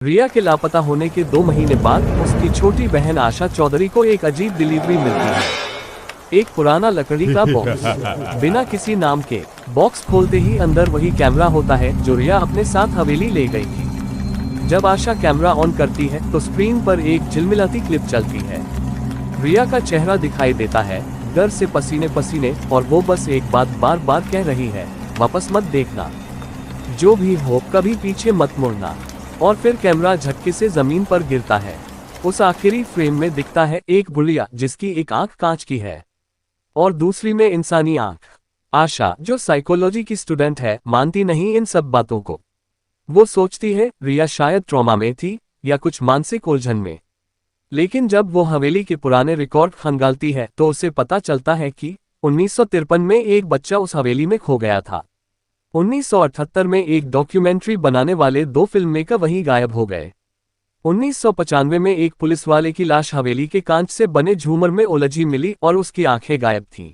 रिया के लापता होने के 2 महीने बाद उसकी छोटी बहन आशा चौधरी को एक अजीब डिलीवरी मिलती है। एक पुराना लकड़ी का बॉक्स। बिना किसी नाम के बॉक्स खोलते ही अंदर वही कैमरा होता है जो रिया अपने साथ हवेली ले गई थी। जब आशा कैमरा ऑन करती है तो स्क्रीन पर एक झिलमिलाती क्लिप चलती है। रिया का चेहरा दिखाई देता है, डर से पसीने पसीने, और वो बस एक बात बार बार कह रही है, वापस मत देखना, जो भी हो कभी पीछे मत मुड़ना। और फिर कैमरा झटके से जमीन पर गिरता है। उस आखिरी फ्रेम में दिखता है एक गुड़िया जिसकी एक आंख कांच की है और दूसरी में इंसानी आंख। आशा, जो साइकोलॉजी की स्टूडेंट है, मानती नहीं इन सब बातों को। वो सोचती है रिया शायद ट्रॉमा में थी या कुछ मानसिक उलझन में। लेकिन जब वो हवेली के पुराने रिकॉर्ड खंगालती है तो उसे पता चलता है कि 1953 में एक बच्चा उस हवेली में खो गया था। 1978 में एक डॉक्यूमेंट्री बनाने वाले 2 फिल्म मेकर वहीं गायब हो गए। 1995 में एक पुलिस वाले की लाश हवेली के कांच से बने झूमर में उलझी मिली और उसकी आंखें गायब थीं।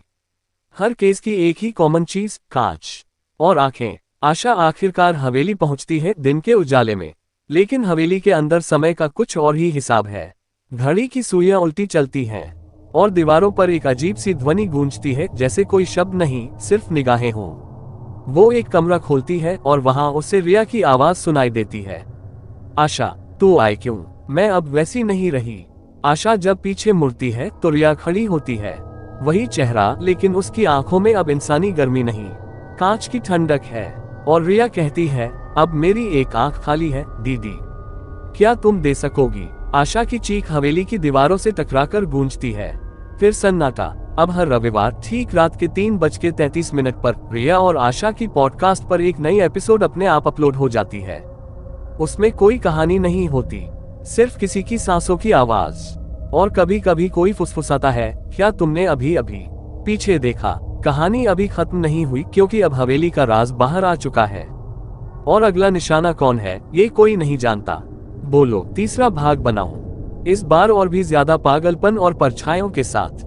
हर केस की एक ही कॉमन चीज, कांच और आंखें। आशा आखिरकार हवेली पहुंचती है दिन के उजाले में, लेकिन हवेली के अंदर समय का कुछ और ही हिसाब है। घड़ी की सुइयां उल्टी चलती हैं और दीवारों पर एक अजीब सी ध्वनि गूंजती है, जैसे कोई शब्द नहीं, सिर्फ निगाहें हों। वो एक कमरा खोलती है और वहां उसे रिया की आवाज सुनाई देती है, आशा तू आई क्यों? मैं अब वैसी नहीं रही। आशा जब पीछे मुड़ती है तो रिया खड़ी होती है, वही चेहरा, लेकिन उसकी आंखों में अब इंसानी गर्मी नहीं, कांच की ठंडक है। और रिया कहती है, अब मेरी एक आंख खाली है दीदी, क्या तुम दे सकोगी? आशा की चीख हवेली की दीवारों से टकराकर गूंजती है। फिर सन्नाटा। अब हर रविवार ठीक रात के 3:33 पर रिया और आशा की पॉडकास्ट पर एक नई एपिसोड अपने आप अपलोड हो जाती है। उसमें कोई कहानी नहीं होती, सिर्फ किसी की सांसों की आवाज। और कभी कभी कोई फुसफुसाता है, क्या तुमने अभी अभी पीछे देखा? कहानी अभी खत्म नहीं हुई, क्योंकि अब हवेली का राज बाहर आ चुका है और अगला निशाना कौन है ये कोई नहीं जानता। बोलो तीसरा भाग बनाऊं, इस बार और भी ज्यादा पागलपन और परछाइयों के साथ।